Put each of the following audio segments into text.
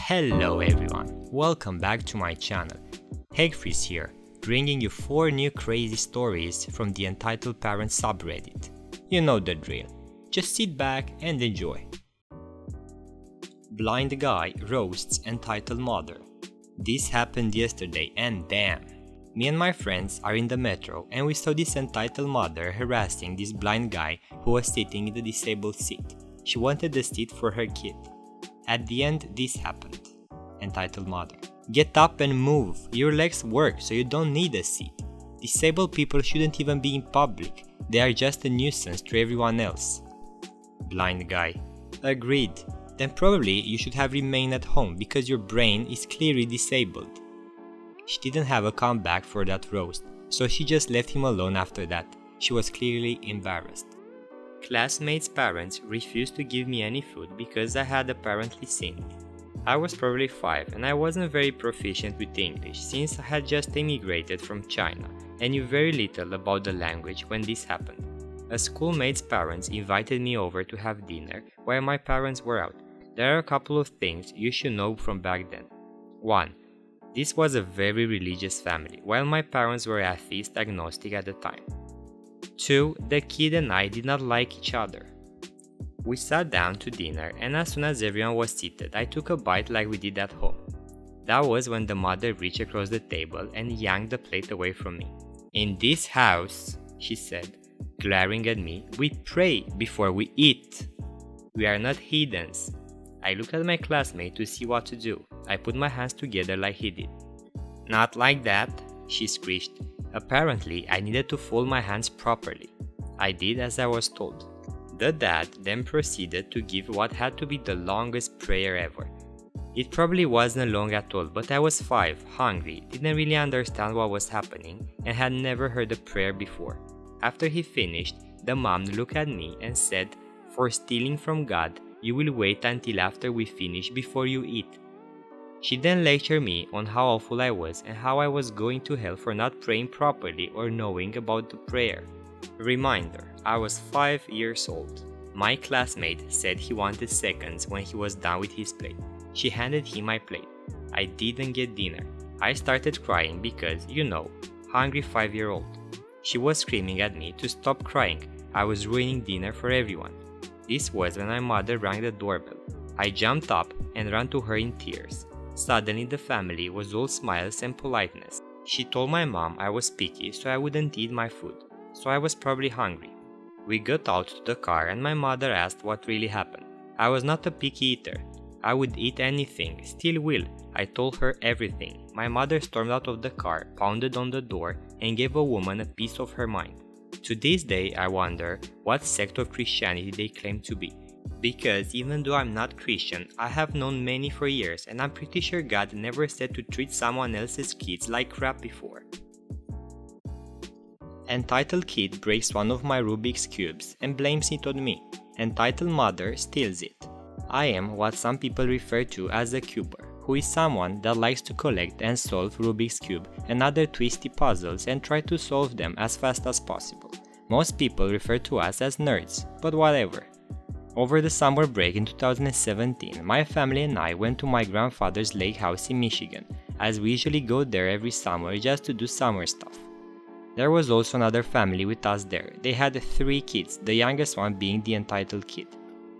Hello everyone, welcome back to my channel. Hegfreeze here, bringing you 4 new crazy stories from the Entitled Parents subreddit. You know the drill, just sit back and enjoy. Blind guy roasts entitled mother. This happened yesterday and damn. Me and my friends are in the metro and we saw this entitled mother harassing this blind guy who was sitting in the disabled seat. She wanted the seat for her kid. At the end, this happened. Entitled mother. Get up and move. Your legs work, so you don't need a seat. Disabled people shouldn't even be in public. They are just a nuisance to everyone else. Blind guy. Agreed. Then probably you should have remained at home because your brain is clearly disabled. She didn't have a comeback for that roast, so she just left him alone after that. She was clearly embarrassed. Classmate's parents refused to give me any food because I had apparently sinned. I was probably 5 and I wasn't very proficient with English since I had just immigrated from China and knew very little about the language when this happened. A schoolmate's parents invited me over to have dinner while my parents were out. There are a couple of things you should know from back then. 1. This was a very religious family, while my parents were atheist agnostic at the time. 2. The kid and I did not like each other. We sat down to dinner and as soon as everyone was seated, I took a bite like we did at home. That was when the mother reached across the table and yanked the plate away from me. In this house, she said, glaring at me, we pray before we eat. We are not heathens. I looked at my classmate to see what to do. I put my hands together like he did. Not like that, she screeched. Apparently, I needed to fold my hands properly. I did as I was told. The dad then proceeded to give what had to be the longest prayer ever. It probably wasn't long at all, but I was 5, hungry, didn't really understand what was happening, and had never heard a prayer before. After he finished, the mom looked at me and said, "For stealing from God, you will wait until after we finish before you eat." She then lectured me on how awful I was and how I was going to hell for not praying properly or knowing about the prayer. Reminder, I was 5 years old. My classmate said he wanted seconds when he was done with his plate. She handed him my plate. I didn't get dinner. I started crying because, you know, hungry 5-year-old. She was screaming at me to stop crying. I was ruining dinner for everyone. This was when my mother rang the doorbell. I jumped up and ran to her in tears. Suddenly the family was all smiles and politeness. She told my mom I was picky so I wouldn't eat my food, so I was probably hungry. We got out to the car and my mother asked what really happened. I was not a picky eater. I would eat anything, still will. I told her everything. My mother stormed out of the car, pounded on the door, and gave a woman a piece of her mind. To this day I wonder what sect of Christianity they claim to be. Because even though I'm not Christian, I have known many for years and I'm pretty sure God never said to treat someone else's kids like crap before. Entitled kid breaks one of my Rubik's cubes and blames it on me. Entitled mother steals it. I am what some people refer to as a cuber, who is someone that likes to collect and solve Rubik's cube and other twisty puzzles and try to solve them as fast as possible. Most people refer to us as nerds, but whatever. Over the summer break in 2017, my family and I went to my grandfather's lake house in Michigan, as we usually go there every summer just to do summer stuff. There was also another family with us there. They had 3 kids, the youngest one being the entitled kid.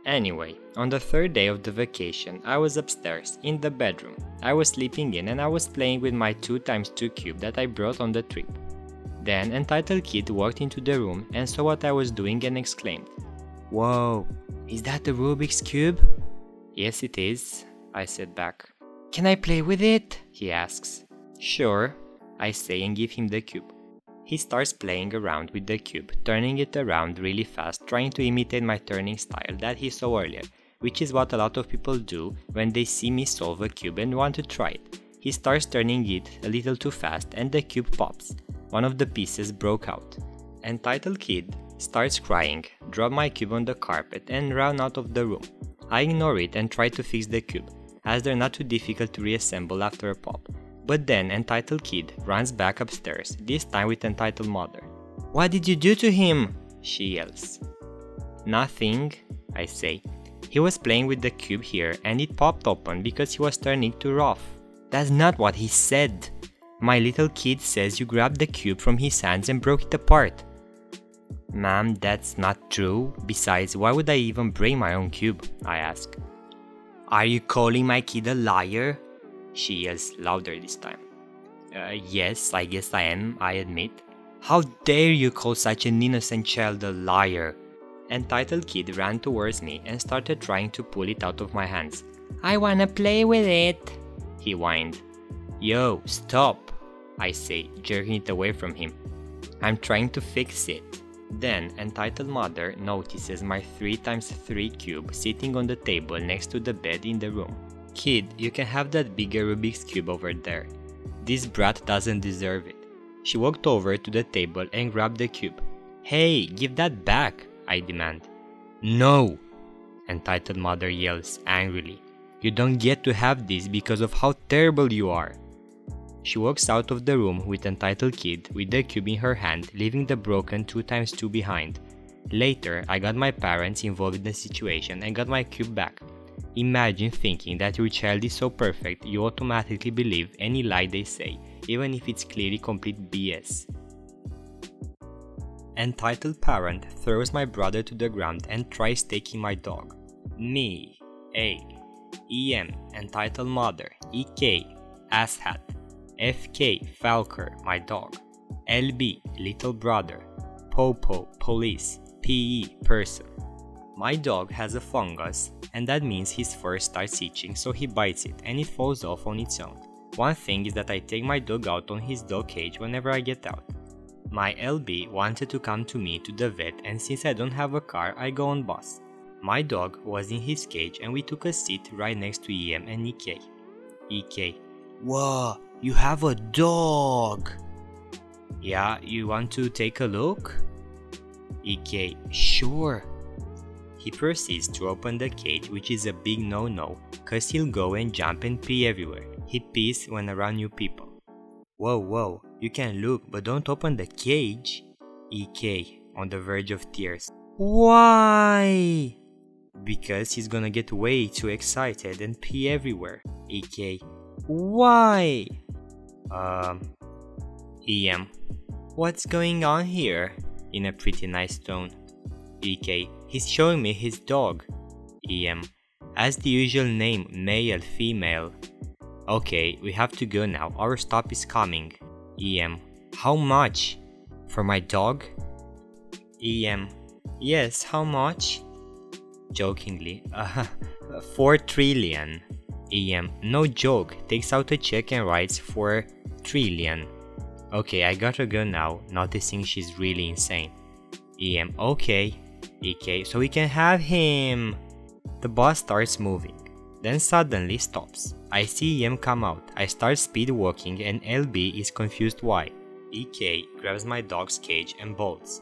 Anyway, on the 3rd day of the vacation, I was upstairs, in the bedroom. I was sleeping in and I was playing with my 2x2 cube that I brought on the trip. Then entitled kid walked into the room and saw what I was doing and exclaimed, "Whoa, is that the Rubik's cube?" "Yes it is," I said back. "Can I play with it?" he asks. "Sure," I say and give him the cube. He starts playing around with the cube, turning it around really fast, trying to imitate my turning style that he saw earlier, which is what a lot of people do when they see me solve a cube and want to try it. He starts turning it a little too fast and the cube pops. One of the pieces broke out. Entitled kid starts crying, dropped my cube on the carpet and ran out of the room. I ignore it and try to fix the cube, as they're not too difficult to reassemble after a pop. But then entitled kid runs back upstairs, this time with entitled mother. "What did you do to him?" she yells. "Nothing," I say. He was playing with the cube here and it popped open because he was turning too rough. That's not what he said. My little kid says you grabbed the cube from his hands and broke it apart. Ma'am, that's not true. Besides, why would I even break my own cube? I ask. Are you calling my kid a liar? She yells louder this time. Yes, I guess I am, I admit. How dare you call such an innocent child a liar? Entitled Kid ran towards me and started trying to pull it out of my hands. I wanna play with it, he whined. Yo, stop, I say, jerking it away from him. I'm trying to fix it. Then Entitled Mother notices my 3x3 cube sitting on the table next to the bed in the room. Kid, you can have that bigger Rubik's cube over there. This brat doesn't deserve it. She walked over to the table and grabbed the cube. Hey, give that back, I demand. No! Entitled Mother yells angrily. You don't get to have this because of how terrible you are. She walks out of the room with Entitled Kid with the cube in her hand, leaving the broken 2x2 behind. Later, I got my parents involved in the situation and got my cube back. Imagine thinking that your child is so perfect you automatically believe any lie they say, even if it's clearly complete BS. Entitled Parent throws my brother to the ground and tries taking my dog. Me, A. EM, Entitled Mother, EK, Asshat, FK, Falker, my dog, LB, Little Brother, Popo, Police, PE, Person. My dog has a fungus, and that means his fur starts itching, so he bites it and it falls off on its own. One thing is that I take my dog out on his dog cage whenever I get out. My LB wanted to come to me to the vet, and since I don't have a car, I go on bus. My dog was in his cage and we took a seat right next to EM and EK. EK. Whoa, you have a dog! Yeah, you want to take a look? EK. Sure. He proceeds to open the cage, which is a big no-no, cause he'll go and jump and pee everywhere. He pees when around new people. Whoa, you can look, but don't open the cage. EK, on the verge of tears. Why? Because he's gonna get way too excited and pee everywhere. EK. Why? EM. What's going on here? In a pretty nice tone. EK. He's showing me his dog. EM. As the usual name, male, female. Okay, we have to go now, our stop is coming. EM. How much? For my dog? EM. Yes, how much? Jokingly. 4 trillion. EM. No joke, takes out a check and writes 4 trillion. Okay, I gotta go now, noticing she's really insane. EM. Okay. EK. So we can have him. The bus starts moving, then suddenly stops. I see EM come out. I start speed walking and LB is confused why. EK grabs my dog's cage and bolts.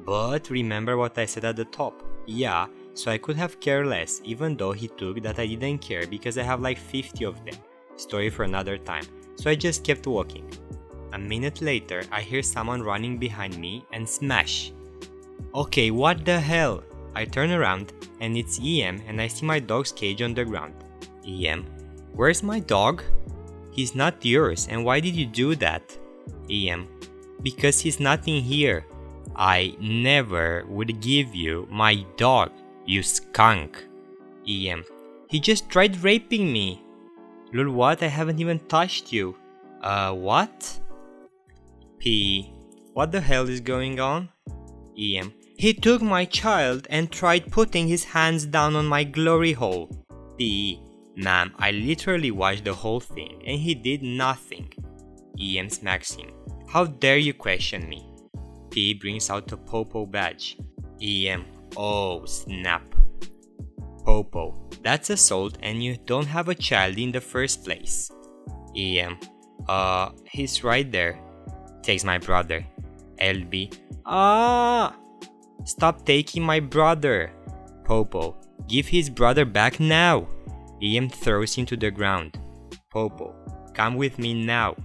But remember what I said at the top. Yeah, so I could have cared less, even though he took that I didn't care because I have like 50 of them. Story for another time. So I just kept walking. A minute later, I hear someone running behind me and smash. Okay, what the hell? I turn around and it's EM and I see my dog's cage on the ground. EM. Where's my dog? He's not yours, and why did you do that? EM. Because he's not in here. I never would give you my dog, you skunk. EM. He just tried raping me. Lol, what? I haven't even touched you. What? PE. What the hell is going on? EM. He took my child and tried putting his hands down on my glory hole. PE. Ma'am, I literally watched the whole thing and he did nothing. EM smacks him. How dare you question me? P brings out a Popo badge. EM. Oh snap. Popo. That's assault and you don't have a child in the first place. EM. He's right there. Takes my brother. LB. Stop taking my brother. Popo. Give his brother back now. EM throws him to the ground. Popo. Come with me now.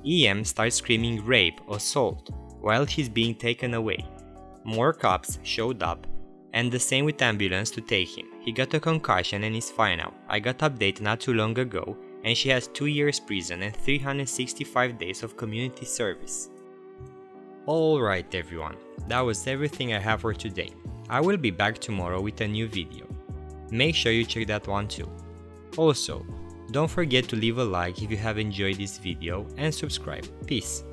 EM starts screaming rape, assault, while he's being taken away. More cops showed up. And the same with ambulance to take him. He got a concussion and is fine now. I got updated not too long ago, and she has 2 years prison and 365 days of community service. Alright everyone, that was everything I have for today. I will be back tomorrow with a new video. Make sure you check that one too. Also, don't forget to leave a like if you have enjoyed this video and subscribe. Peace.